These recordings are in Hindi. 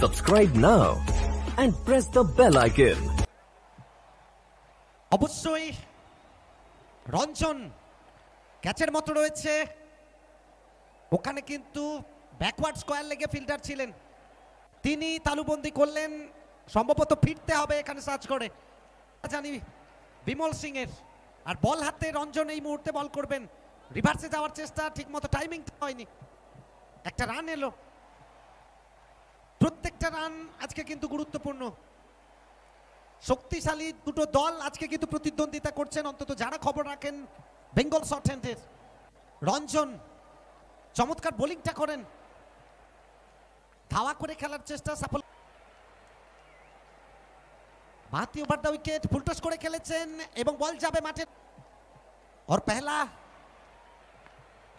Subscribe now and press the bell icon. অবশ্যই রঞ্জন ক্যাচের মতো রয়েছে, ওখানে কিন্তু ব্যাকওয়ার্ড স্কোয়ার লেগে ফিল্ডার ছিলেন, তিনি তালুবন্দি করলেন। সম্ভবত ফিরতে হবে এখানে সার্চ করে, জানি বিমল সিং এর। আর বল হাতে রঞ্জন এই মুহূর্তে বল করবেন, রিভার্সে যাওয়ার চেষ্টা, ঠিকমতো টাইমিং হয়নি। একটা রান এলো, প্রত্যেকটা রান আজকে কিন্তু গুরুত্বপূর্ণ। শক্তিশালী দুটো দল আজকে কিন্তু প্রতিদ্বন্দ্বিতা করছেন, অন্তত যারা খবর রাখেন বেঙ্গল শর্ট হ্যান্ডের। রঞ্জন চমৎকার বোলিংটা করেন, ধাওয়া করে খেলার চেষ্টা সফল। বাতি ওভার দ্য উইকেট, ফুলটস করে খেলেছেন এবং বল যাবে মাঠে। और पहला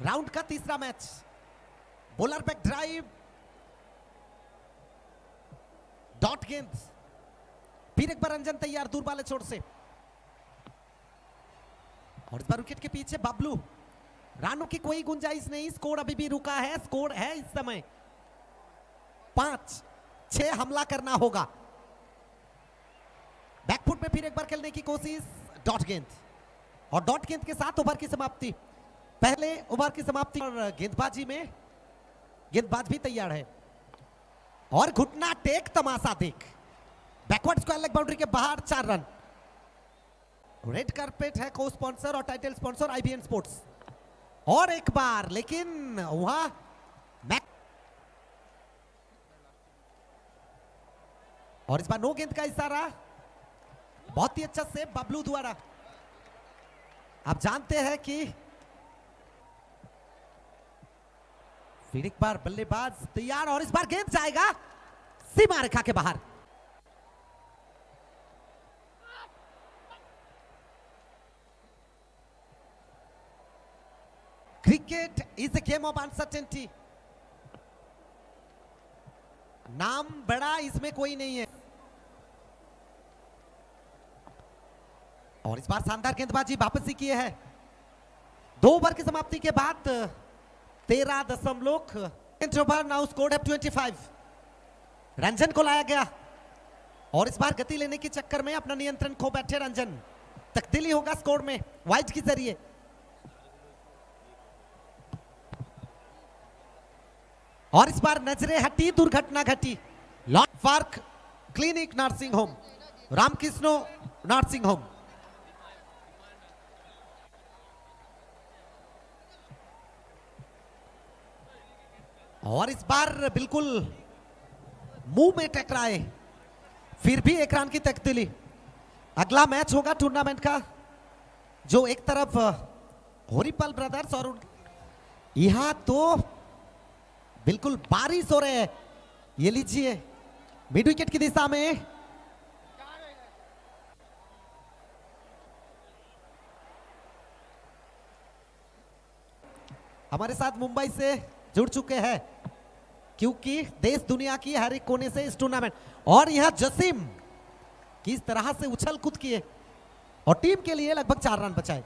राउंड का तीसरा match, bowler back drive, dot गेंद, फिर एक बार रंजन तैयार दूर वाले छोर से। और इस बार विकेट के पीछे बबलू, रानों की कोई गुंजाइश नहीं, स्कोर अभी भी रुका है। स्कोर है इस समय 5-6, हमला करना होगा। बैकफुट में फिर एक बार खेलने की कोशिश, डॉट गेंद, और डॉट गेंद के साथ ओवर की समाप्ति। पहले ओवर की समाप्ति और गेंदबाजी में गेंदबाज भी तैयार है। और घुटना टेक, तमाशा देख, बैकवर्ड स्क्वायर लेग बाउंड्री के बाहर 4 रन। रेड कार्पेट है को स्पॉन्सर और टाइटल स्पॉन्सर आईबीएन स्पोर्ट्स। और एक बार लेकिन वहां और इस बार नो गेंद का इशारा, बहुत ही अच्छा सेव बबलू द्वारा। आप जानते हैं कि फिर एक बार बल्लेबाज तैयार, और इस बार गेंद जाएगा सीमा रेखा के बाहर। Cricket is a game of uncertainty, नाम बड़ा इसमें कोई नहीं है। और इस बार शानदार गेंदबाजी वापसी किए है। 2 ओवर की समाप्ति के बाद 13 ओवर, नाउ स्कोर है 25। रंजन को लाया गया और इस बार गति लेने के चक्कर में अपना नियंत्रण खो बैठे रंजन। तब्दीली होगा स्कोर में वाइड के जरिए। और इस बार नजरें हटी, दुर्घटना घटी। Long park clinic nursing home, Ramakrishna nursing home. और इस बार बिल्कुल मुंह में टकराए, फिर भी 1 रन की तब्दीली। अगला मैच होगा टूर्नामेंट का, जो एक तरफ होरीपल ब्रदर्स और यहां तो बिल्कुल बारिश हो रहे हैं। ये लीजिए मिड विकेट की दिशा में हमारे साथ मुंबई से जुड़ चुके हैं, क्योंकि देश दुनिया की हर एक कोने से इस टूर्नामेंट। और यहां जसीम किस तरह से उछल कूद किए और टीम के लिए लगभग 4 रन बचाए।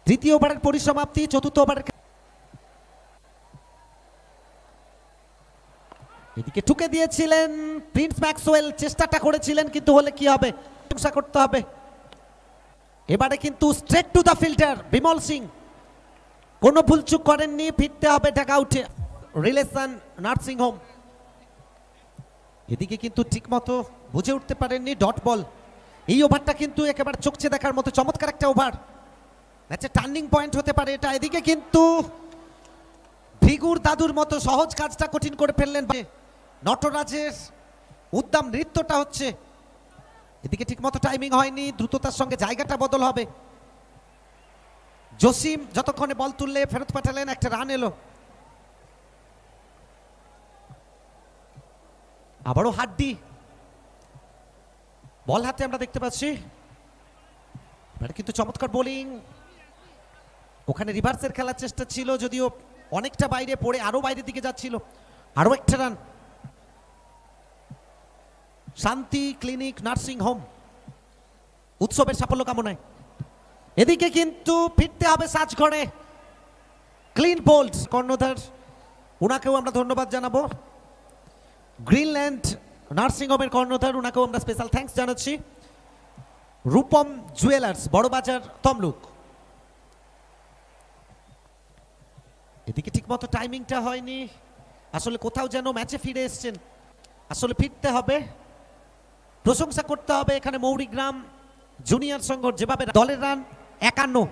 দ্বিতীয় ওভারের পরিসমাপ্তি, চতুর্থ ওভারের এদিকে ঠুকে দিয়েছিলেন প্রিন্স ম্যাক্সওয়েল, চেষ্টাটা করেছিলেন কিন্তু হলে কি হবে, প্রশংসা করতে হবে। এবারে কিন্তু straight to the fielder Bimal Singh, কোনো ভুলচুক করেননি, ফিরতে হবে ঢাকা উঠে রিলেশন নার্সিং হোম। এদিকে কিন্তু ঠিকমতো বুঝে উঠতে পারেননি ডট বল। এই ওভারটা কিন্তু একেবারে চোখে দেখার মতো চমৎকার একটা ওভার, ম্যাচে টার্নিং পয়েন্ট হতে পারে এটা। এদিকে কিন্তু ভিগুর দাদুর মতো সহজ কাজটা কঠিন করে ফেললেন নটরাজের উদ্দাম নৃত্যটা হচ্ছে। এদিকে ঠিকমতো টাইমিং হয়নি, দ্রুততার সঙ্গে জায়গাটা বদল হবে। জসিম যতক্ষণে বল তুললে ফেরত পাঠালেন, একটা রান এলো। আবারও হাড্ডি বল হাতে আমরা দেখতে পাচ্ছি, কিন্তু চমৎকার বোলিং। ওখানে রিভার্সের খেলার চেষ্টা ছিল, যদিও অনেকটা বাইরে পড়ে আরো বাইরের দিকে যাচ্ছিল। আরো একটা রান। শান্তি ক্লিনিক নার্সিং হোম উৎসবের সাফল্য কামনায়। এদিকে কিন্তু ফিরতে হবে সাজঘরে। ক্লিন বোল্ড কর্ণধার, ওনাকেও আমরা ধন্যবাদ জানাবো। গ্রিনল্যান্ড নার্সিং হোমের কর্ণধার, ওনাকেও আমরা স্পেশাল থ্যাঙ্কস জানাচ্ছি। রূপম জুয়েলার্স বড়বাজার তমলুক। এদিকে ঠিকমতো টাইমিংটা হয়নি, আসলে কোথাও যেন ম্যাচে ফিরে এসছেন। আসলে ফিরতে হবে, প্রশংসা করতে হবে এখানে মৌরিগ্রাম জুনিয়র সংঘ, যেভাবে দলের রান 51।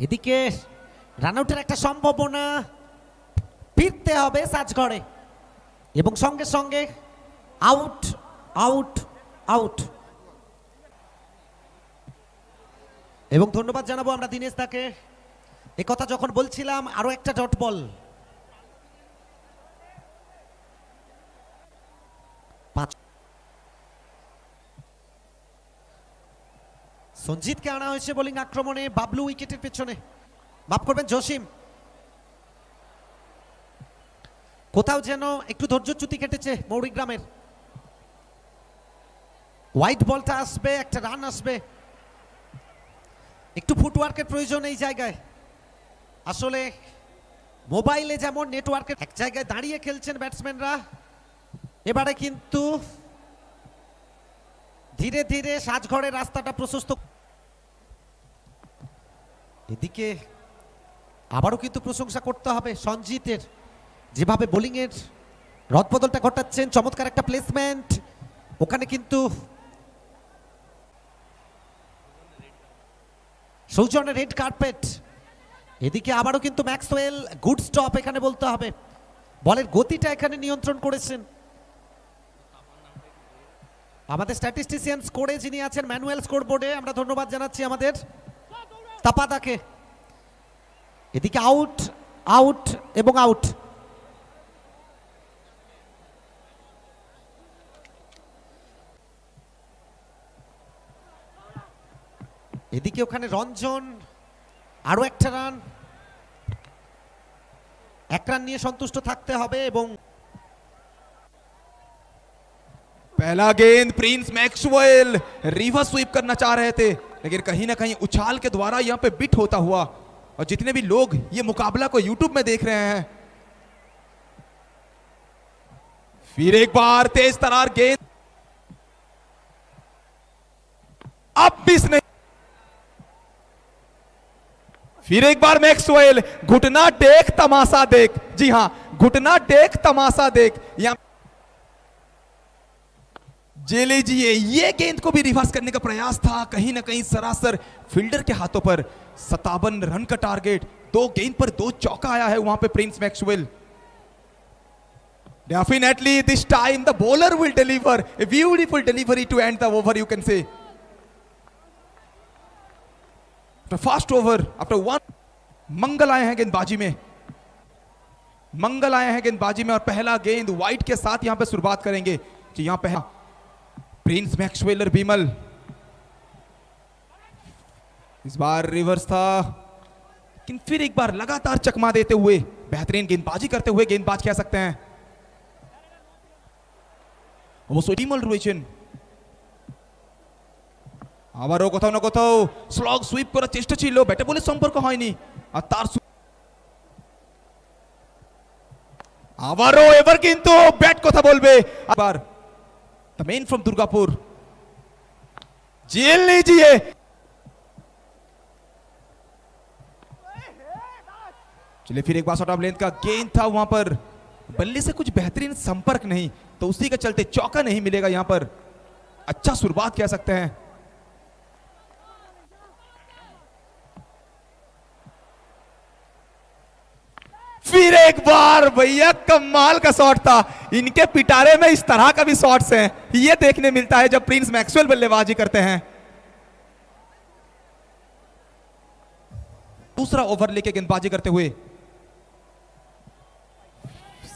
এদিকে রান আউটের একটা সম্ভাবনা, ফিরতে হবে সাজঘরে এবং সঙ্গে সঙ্গে আউট আউট আউট। এবং ধন্যবাদ জানাবো আমরা দীনেশ দাকে। এ কথা যখন বলছিলাম, আরো একটা ডট বল। সঞ্জিতকে আনা হয়েছে বোলিং আক্রমণে, বাবলু উইকেটের পেছনে। মাফ করবেন জসিম, কোথাও যেন একটু ধৈর্যচ্যুতি কেটেছে মৌরিগ্রামের। হোয়াইট বলটা আসবে, একটা রান আসবে, একটু ফুটওয়ার্কের প্রয়োজন এই জায়গায়। আসলে মোবাইলে যেমন নেটওয়ার্কের, এক জায়গায় দাঁড়িয়ে খেলছেন ব্যাটসম্যানরা, এবারে কিন্তু ধীরে ধীরে সাজঘরের রাস্তাটা প্রশস্ত। এদিকে আবারও কিন্তু প্রশংসা করতে হবে সঞ্জিতের, যেভাবে বোলিং এর রদবদলটা ঘটাচ্ছেন। চমৎকার একটা প্লেসমেন্ট ওখানে, কিন্তু সৌজন্যের রেড কার্পেট। এদিকে আবারও কিন্তু ম্যাক্সওয়েল গুড স্টপ এখানে বলতে হবে, বলের গতিটা এখানে নিয়ন্ত্রণ করেছেন। আমাদের স্ট্যাটিস্টিশিয়ান স্কোরে যিনি আছেন ম্যানুয়াল স্কোর বোর্ডে, আমরা ধন্যবাদ জানাচ্ছি আমাদের তাপাদাকে। এদিকে আউট আউট এবং আউট। এদিকে ওখানে রঞ্জন, আরো একটা রান, এক রান নিয়ে সন্তুষ্ট থাকতে হবে। এবং पहला गेंद प्रिंस मैक्सवेल रिवर्स स्वीप करना चाह रहे थे, लेकिन कहीं ना कहीं उछाल के द्वारा यहां पे बिट होता हुआ, और जितने भी लोग ये मुकाबला को यूट्यूब में देख रहे हैं, फिर एक बार तेज तरार गेंद, अब मिस नहीं, फिर एक बार मैक्सवेल, घुटना टेक तमाशा देख। जी हां, घुटना टेक तमाशा देख। यहां जे लीजिए, ये गेंद को भी रिवर्स करने का प्रयास था, कहीं ना कहीं सरासर फील्डर के हाथों पर। 57 रन का टारगेट, 2 गेंद पर 2 चौका आया है वहां पे prince Maxwell. Definitely this time the bowler will deliver a beautiful delivery to end the over, you can say. Fast over after 1, Mangal आए हैं गेंदबाजी में, मंगल आए हैं गेंदबाजी में, और पहला गेंद वाइट के साथ यहां पे शुरुआत करेंगे। जी यहां पे प्रिंस मैक्सवेलर बीमल, इस बार रिवर्स था, लेकिन फिर एक बार लगातार चकमा देते हुए बेहतरीन गेंदबाजी करते हुए गेंदबाज कह सकते हैं অবশ্যই টিমল রয়েছেন। আবারও কোথাও না কোথাও স্লগ সুইপ করার চেষ্টা ছিল, ব্যাটে বলের সম্পর্ক হয়নি, আর তার আবারও এবার কিন্তু ব্যাট কথা বলবে। আবার द मेन फ्रॉम दुर्गापुर, जेल लीजिए, चलिए फिर एक बार शॉट ऑफ लेंथ का गेंद था, वहां पर बल्ले से कुछ बेहतरीन संपर्क नहीं, तो उसी के चलते चौका नहीं मिलेगा यहां पर। अच्छा शुरुआत कह सकते हैं। फिर एक बार भैया कमाल का शॉट था, इनके पिटारे में इस तरह का भी शॉट्स हैं, ये देखने मिलता है जब प्रिंस मैक्सवेल बल्लेबाजी करते हैं। दूसरा ओवर लेके गेंदबाजी करते हुए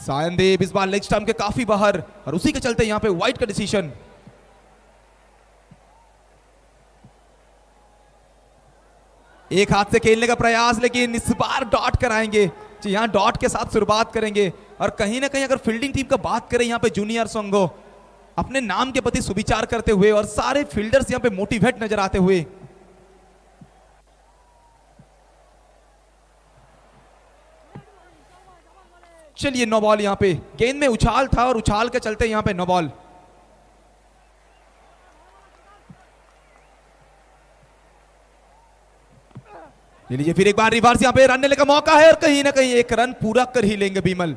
सायनदीप इस बार लेग स्टंप के काफी बाहर, और उसी के चलते यहां पे वाइड का डिसीजन। एक हाथ से खेलने का प्रयास, लेकिन इस बार डॉट कराएंगे। जी यहाँ डॉट के साथ शुरुआत करेंगे। और कहीं ना कहीं अगर फील्डिंग टीम का बात करें यहाँ पे जूनियर संघो अपने नाम के प्रति सुविचार करते हुए और सारे फील्डर्स यहाँ पे मोटिवेट नजर आते हुए। चलिए नो बॉल, यहाँ पे गेंद में उछाल था और उछाल के चलते यहाँ पे नो बॉल। लीजिए फिर एक बार रिवर्स, यहाँ पे रन लेने का मौका है और कहीं ना कहीं एक रन पूरा कर ही लेंगे बीमल।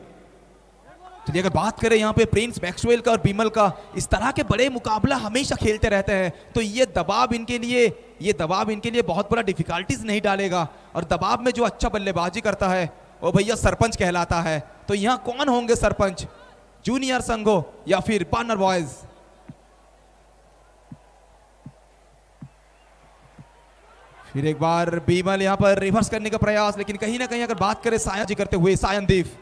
चलिए अगर बात करें यहाँ पे प्रिंस मैक्सवेल का और बीमल का, इस तरह के बड़े मुकाबला हमेशा खेलते रहते हैं, तो ये दबाव इनके लिए बहुत बड़ा डिफिकल्टीज नहीं डालेगा। और दबाव में जो अच्छा बल्लेबाजी करता है वो भैया सरपंच कहलाता है। तो यहाँ कौन होंगे सरपंच, जूनियर संघो या फिर पार्टनर बॉयज? फिर एक बार बीमल यहाँ पर रिवर्स करने का प्रयास, लेकिन कहीं ना कहीं अगर बात करें सायन जी करते हुए, सायनदीप।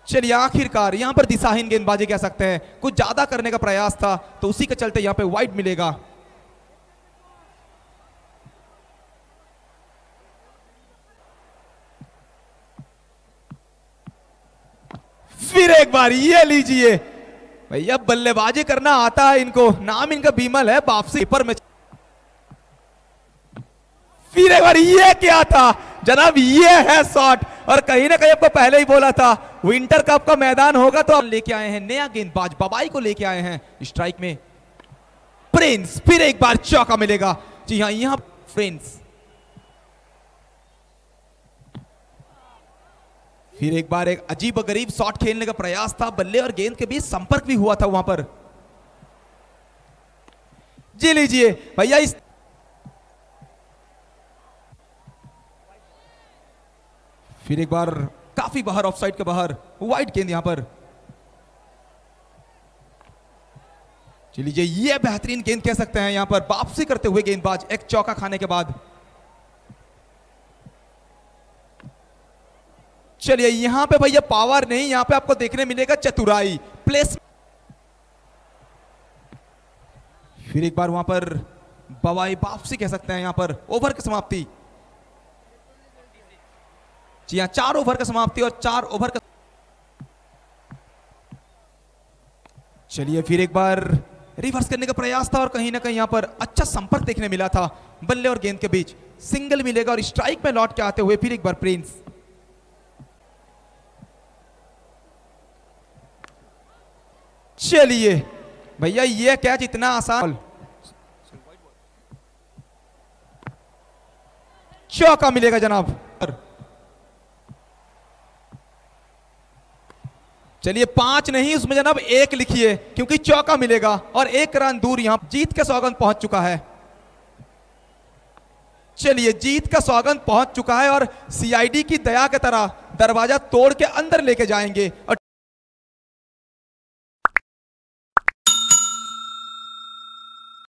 चलिए आखिरकार यहाँ पर दिशाहीन गेंदबाजी कह सकते हैं, कुछ ज्यादा करने का प्रयास था तो उसी के चलते यहाँ पे वाइड मिलेगा। फिर एक बार ये लीजिए भैया, बल्लेबाजी करना आता है इनको, नाम इनका बीमल है, वापसी पर में। फिर एक बार ये क्या था जनाब, ये है शॉट। और कहीं ना कहीं आपको पहले ही बोला था विंटर कप का मैदान होगा तो आप लेके आए हैं नया गेंदबाज बबाई को लेके आए हैं। स्ट्राइक में प्रिंस, फिर एक बार चौका मिलेगा। जी हाँ, यहां प्रिंस फिर एक बार एक अजीब गरीब शॉट खेलने का प्रयास था, बल्ले और गेंद के बीच संपर्क भी हुआ था वहां पर। जी लीजिए भैया, इस फिर एक बार काफी बाहर, ऑफ साइड के बाहर, वाइड गेंद यहां पर। चलिए ये बेहतरीन गेंद कह सकते हैं यहां पर, वापसी करते हुए गेंदबाज एक चौका खाने के बाद। चलिए यहां पे भैया पावर नहीं, यहां पे आपको देखने मिलेगा चतुराई, प्लेस। फिर एक बार वहां पर बवाई, वापसी कह सकते हैं यहां पर। ओवर की समाप्ति, जी हाँ 4 ओवर का समाप्ति और 4 ओवर का। चलिए फिर एक बार रिवर्स करने का प्रयास था और कहीं ना कहीं यहां पर अच्छा संपर्क देखने मिला था बल्ले और गेंद के बीच। सिंगल मिलेगा और स्ट्राइक में लौट के आते हुए फिर एक बार प्रिंस। चलिए भैया ये कैच इतना आसान, चौका मिलेगा जनाब। चलिए 5 नहीं, उसमें जनाब 1 लिखिए क्योंकि चौका मिलेगा और 1 रन दूर यहां जीत का सौगंध पहुंच चुका है। चलिए जीत का सौगंध पहुंच चुका है और सीआईडी की दया की तरह दरवाजा तोड़ के अंदर लेके जाएंगे और